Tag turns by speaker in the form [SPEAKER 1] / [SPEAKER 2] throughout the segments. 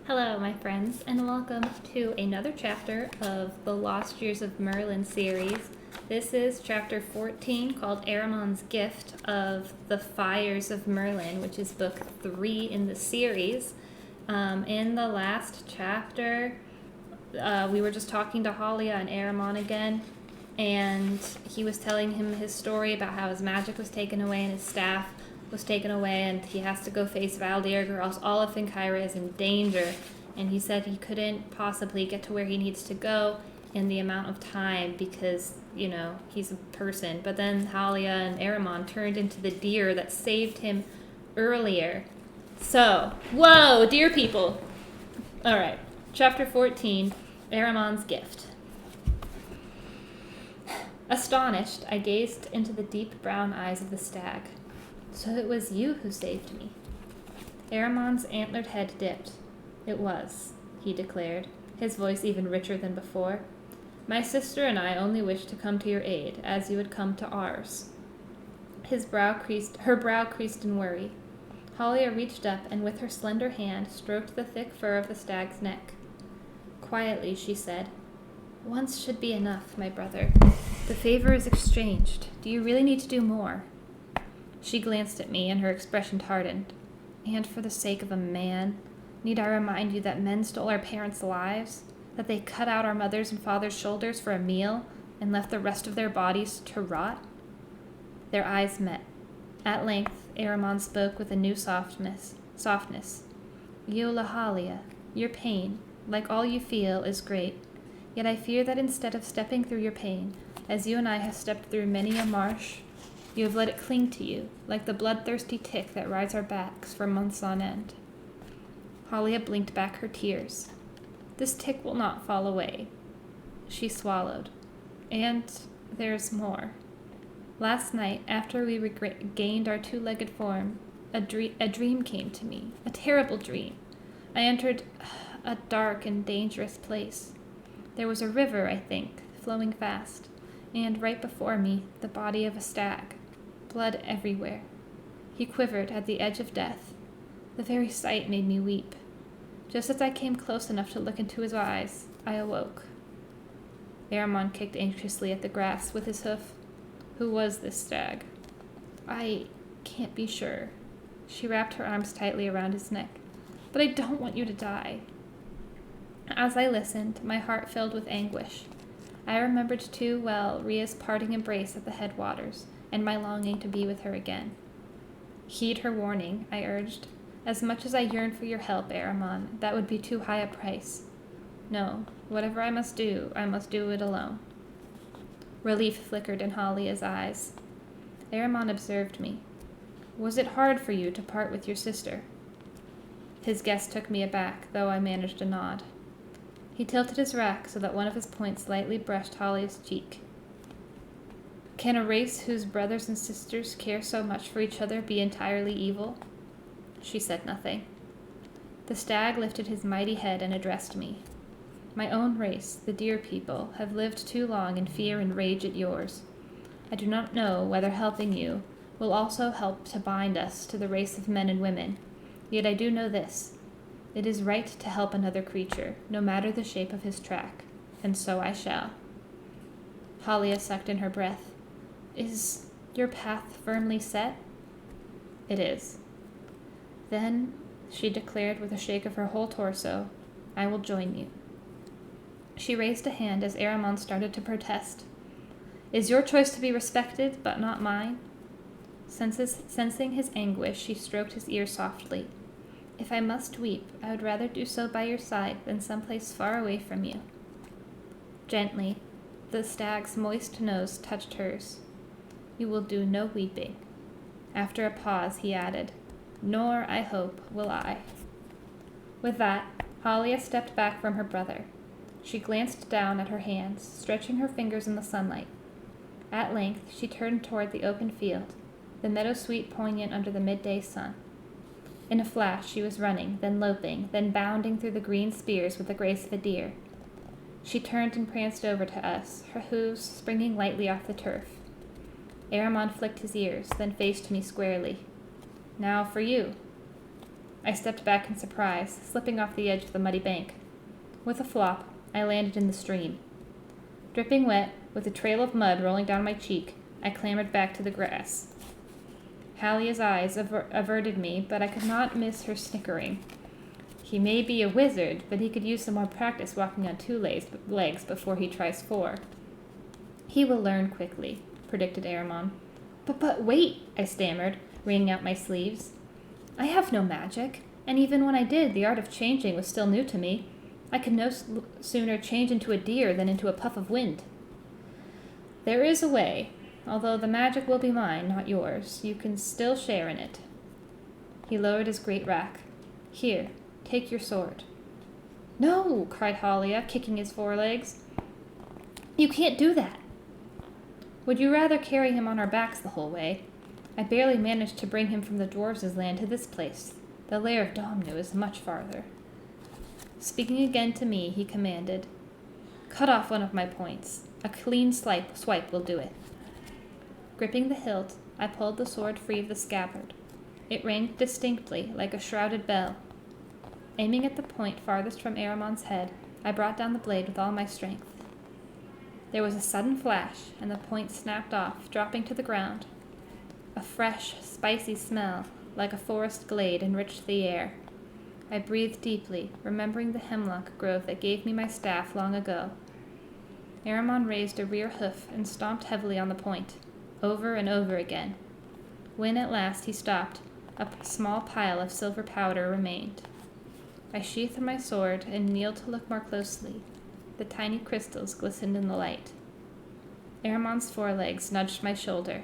[SPEAKER 1] Hello, my friends, and welcome to another chapter of the Lost Years of Merlin series. This is chapter 14 called Aramon's Gift of the Fires of Merlin, which is book 3 in the series. In the last chapter, we were just talking to Halia and Aramon again, and he was telling him his story about how his magic was taken away and his staff was taken away, and he has to go face Valdirg or else all of Finkyra is in danger. And he said he couldn't possibly get to where he needs to go in the amount of time because, he's a person. But then Halia and Aramon turned into the deer that saved him earlier. So, whoa, deer people. All right, chapter 14, Aramon's Gift. Astonished, I gazed into the deep brown eyes of the stag. So it was you who saved me. Aramon's antlered head dipped. It was, he declared, his voice even richer than before. My sister and I only wished to come to your aid, as you had come to ours. Her brow creased in worry. Halia reached up and with her slender hand stroked the thick fur of the stag's neck. Quietly, she said, Once should be enough, my brother. The favor is exchanged. Do you really need to do more? She glanced at me, and her expression hardened. And for the sake of a man, need I remind you that men stole our parents' lives? That they cut out our mothers' and fathers' shoulders for a meal, and left the rest of their bodies to rot? Their eyes met. At length, Aramon spoke with a new softness. Yola Halia, your pain, like all you feel, is great. Yet I fear that instead of stepping through your pain, as you and I have stepped through many a marsh, you have let it cling to you, like the bloodthirsty tick that rides our backs for months on end. Halia blinked back her tears. This tick will not fall away. She swallowed. And there's more. Last night, after we regained our two-legged form, a dream came to me, a terrible dream. I entered a dark and dangerous place. There was a river, I think, flowing fast, and right before me, the body of a stag. Blood everywhere. He quivered at the edge of death. The very sight made me weep. Just as I came close enough to look into his eyes, I awoke. Aramon kicked anxiously at the grass with his hoof. Who was this stag? I can't be sure. She wrapped her arms tightly around his neck. But I don't want you to die. As I listened, my heart filled with anguish. I remembered too well Rhea's parting embrace at the headwaters, and my longing to be with her again. Heed her warning, I urged. As much as I yearn for your help, Aramon, that would be too high a price. No, whatever I must do it alone. Relief flickered in Halia's eyes. Aramon observed me. Was it hard for you to part with your sister? His guess took me aback, though I managed a nod. He tilted his rack so that one of his points lightly brushed Halia's cheek. Can a race whose brothers and sisters care so much for each other be entirely evil? She said nothing. The stag lifted his mighty head and addressed me. My own race, the deer people, have lived too long in fear and rage at yours. I do not know whether helping you will also help to bind us to the race of men and women, yet I do know this. It is right to help another creature, no matter the shape of his track, and so I shall. Halia sucked in her breath. Is your path firmly set? It is. Then, she declared with a shake of her whole torso, I will join you. She raised a hand as Aramon started to protest. Is your choice to be respected, but not mine? Sensing his anguish, she stroked his ear softly. If I must weep, I would rather do so by your side than someplace far away from you. Gently, the stag's moist nose touched hers. You will do no weeping. After a pause, he added, Nor, I hope, will I. With that, Halia stepped back from her brother. She glanced down at her hands, stretching her fingers in the sunlight. At length, she turned toward the open field, the meadow sweet poignant under the midday sun. In a flash, she was running, then loping, then bounding through the green spears with the grace of a deer. She turned and pranced over to us, her hooves springing lightly off the turf. Aramon flicked his ears, then faced me squarely. Now for you. I stepped back in surprise, slipping off the edge of the muddy bank. With a flop, I landed in the stream. Dripping wet, with a trail of mud rolling down my cheek, I clambered back to the grass. Hallia's eyes averted me, but I could not miss her snickering. He may be a wizard, but he could use some more practice walking on 2 legs before he tries 4. He will learn quickly, predicted Aramon. But wait, I stammered, wringing out my sleeves. I have no magic, and even when I did, the art of changing was still new to me. I could no sooner change into a deer than into a puff of wind. There is a way. Although the magic will be mine, not yours, you can still share in it. He lowered his great rack. Here, take your sword. No, cried Halia, kicking his forelegs. You can't do that. Would you rather carry him on our backs the whole way? I barely managed to bring him from the dwarves' land to this place. The lair of Domnu is much farther. Speaking again to me, he commanded, Cut off one of my points. A clean swipe will do it. Gripping the hilt, I pulled the sword free of the scabbard. It rang distinctly, like a shrouded bell. Aiming at the point farthest from Aramon's head, I brought down the blade with all my strength. There was a sudden flash, and the point snapped off, dropping to the ground. A fresh, spicy smell, like a forest glade, enriched the air. I breathed deeply, remembering the hemlock grove that gave me my staff long ago. Aramon raised a rear hoof and stomped heavily on the point, over and over again. When at last he stopped, a small pile of silver powder remained. I sheathed my sword and kneeled to look more closely. The tiny crystals glistened in the light. Aramon's forelegs nudged my shoulder.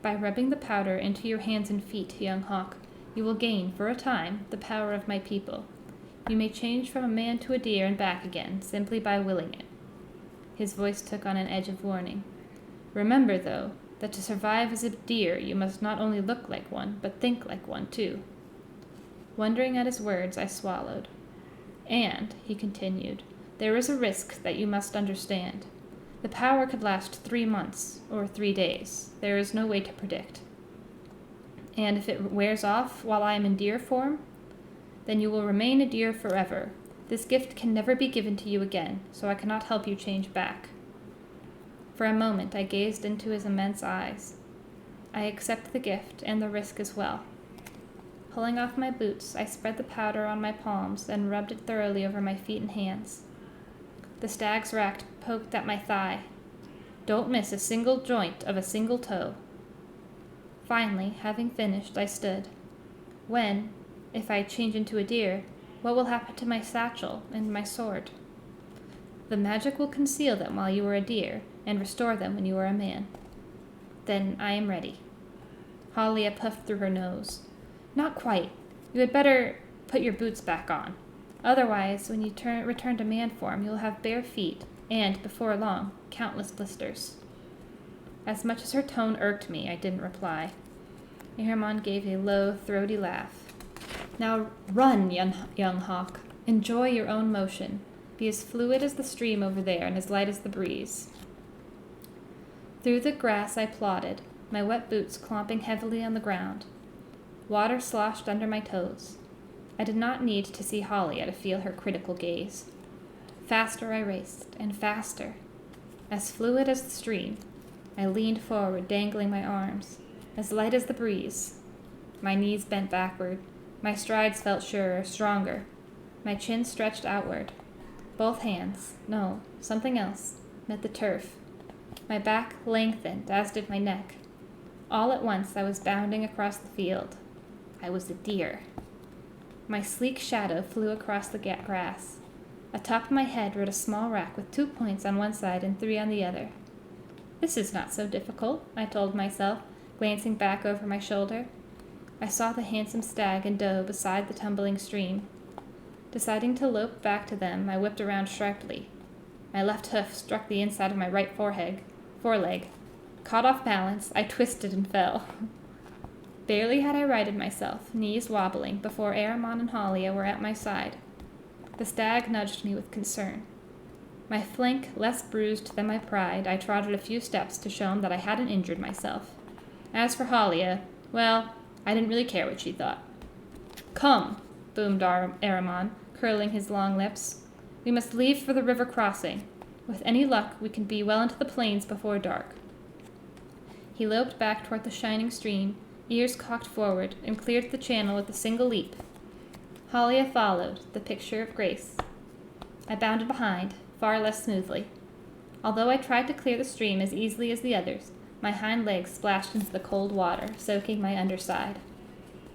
[SPEAKER 1] By rubbing the powder into your hands and feet, young hawk, you will gain, for a time, the power of my people. You may change from a man to a deer and back again, simply by willing it. His voice took on an edge of warning. Remember, though, that to survive as a deer you must not only look like one, but think like one, too. Wondering at his words, I swallowed. And, he continued, there is a risk that you must understand. The power could last 3 months, or 3 days. There is no way to predict. And if it wears off while I am in deer form, then you will remain a deer forever. This gift can never be given to you again, so I cannot help you change back. For a moment I gazed into his immense eyes. I accept the gift, and the risk as well. Pulling off my boots, I spread the powder on my palms and rubbed it thoroughly over my feet and hands. The stag's rack poked at my thigh. Don't miss a single joint of a single toe. Finally, having finished, I stood. When, if I change into a deer, what will happen to my satchel and my sword? The magic will conceal them while you are a deer, and restore them when you are a man. Then I am ready. Halia puffed through her nose. Not quite. You had better put your boots back on. Otherwise, when you return to man form, you'll have bare feet, and, before long, countless blisters. As much as her tone irked me, I didn't reply. Aramon gave a low, throaty laugh. Now run, young hawk. Enjoy your own motion. Be as fluid as the stream over there and as light as the breeze. Through the grass I plodded, my wet boots clomping heavily on the ground. Water sloshed under my toes. I did not need to see Halia to feel her critical gaze. Faster I raced, and faster. As fluid as the stream, I leaned forward, dangling my arms, as light as the breeze. My knees bent backward. My strides felt surer, stronger. My chin stretched outward. Both hands, no, something else, met the turf. My back lengthened, as did my neck. All at once I was bounding across the field. I was a deer. My sleek shadow flew across the grass. Atop my head rode a small rack with 2 points on one side and 3 on the other. This is not so difficult, I told myself, glancing back over my shoulder. I saw the handsome stag and doe beside the tumbling stream. Deciding to lope back to them, I whipped around sharply. My left hoof struck the inside of my right foreleg. Caught off balance, I twisted and fell. Barely had I righted myself, knees wobbling, before Aramon and Halia were at my side. The stag nudged me with concern. My flank less bruised than my pride, I trotted a few steps to show him that I hadn't injured myself. As for Halia, well, I didn't really care what she thought. Come, boomed Aramon, curling his long lips. We must leave for the river crossing. With any luck, we can be well into the plains before dark. He loped back toward the shining stream, ears cocked forward, and cleared the channel with a single leap. Halia followed, the picture of grace. I bounded behind, far less smoothly. Although I tried to clear the stream as easily as the others, my hind legs splashed into the cold water, soaking my underside.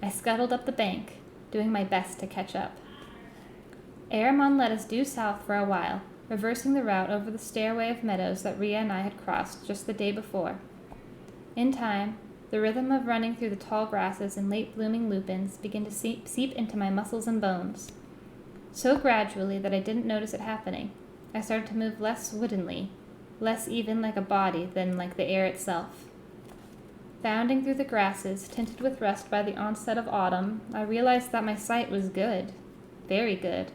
[SPEAKER 1] I scuttled up the bank, doing my best to catch up. Aramon let us due south for a while, reversing the route over the stairway of meadows that Rhea and I had crossed just the day before. In time, the rhythm of running through the tall grasses and late-blooming lupins began to seep into my muscles and bones. So gradually that I didn't notice it happening. I started to move less woodenly, less even like a body than like the air itself. Bounding through the grasses, tinted with rust by the onset of autumn, I realized that my sight was good. Very good.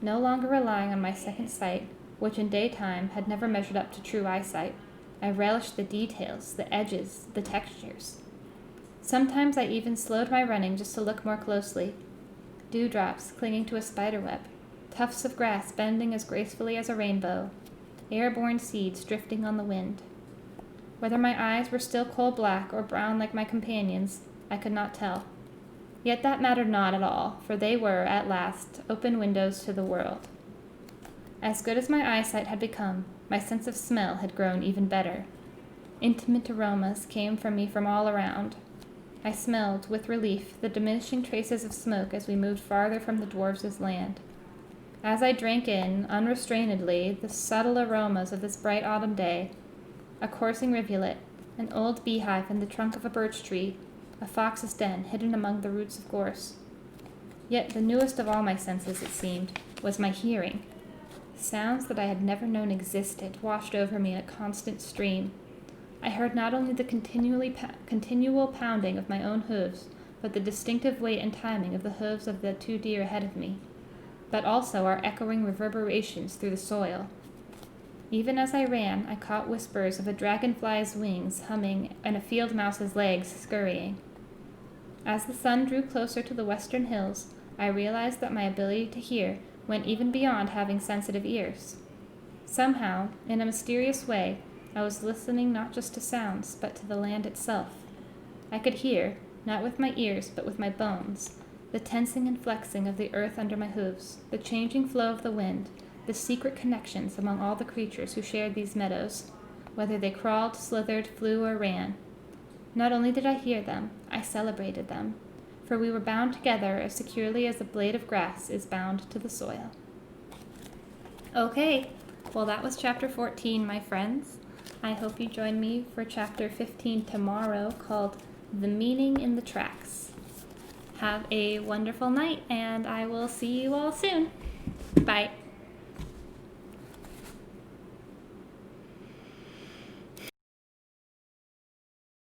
[SPEAKER 1] No longer relying on my second sight, which in daytime had never measured up to true eyesight, I relished the details, the edges, the textures. Sometimes I even slowed my running just to look more closely. Dewdrops clinging to a spiderweb, tufts of grass bending as gracefully as a rainbow, airborne seeds drifting on the wind. Whether my eyes were still coal-black or brown like my companions, I could not tell. Yet that mattered not at all, for they were, at last, open windows to the world. As good as my eyesight had become, my sense of smell had grown even better. Intimate aromas came from me from all around. I smelled, with relief, the diminishing traces of smoke as we moved farther from the dwarves' land. As I drank in, unrestrainedly, the subtle aromas of this bright autumn day, a coursing rivulet, an old beehive in the trunk of a birch tree, a fox's den hidden among the roots of gorse. Yet the newest of all my senses, it seemed, was my hearing. Sounds that I had never known existed washed over me in a constant stream. I heard not only the continual pounding of my own hooves, but the distinctive weight and timing of the hooves of the two deer ahead of me, but also our echoing reverberations through the soil. Even as I ran, I caught whispers of a dragonfly's wings humming and a field mouse's legs scurrying. As the sun drew closer to the western hills, I realized that my ability to hear went even beyond having sensitive ears. Somehow, in a mysterious way, I was listening not just to sounds, but to the land itself. I could hear, not with my ears, but with my bones, the tensing and flexing of the earth under my hooves, the changing flow of the wind, the secret connections among all the creatures who shared these meadows, whether they crawled, slithered, flew, or ran. Not only did I hear them, I celebrated them, for we were bound together as securely as a blade of grass is bound to the soil. Okay, well that was chapter 14, my friends. I hope you join me for chapter 15 tomorrow, called The Meaning in the Tracks. Have a wonderful night, and I will see you all soon. Bye.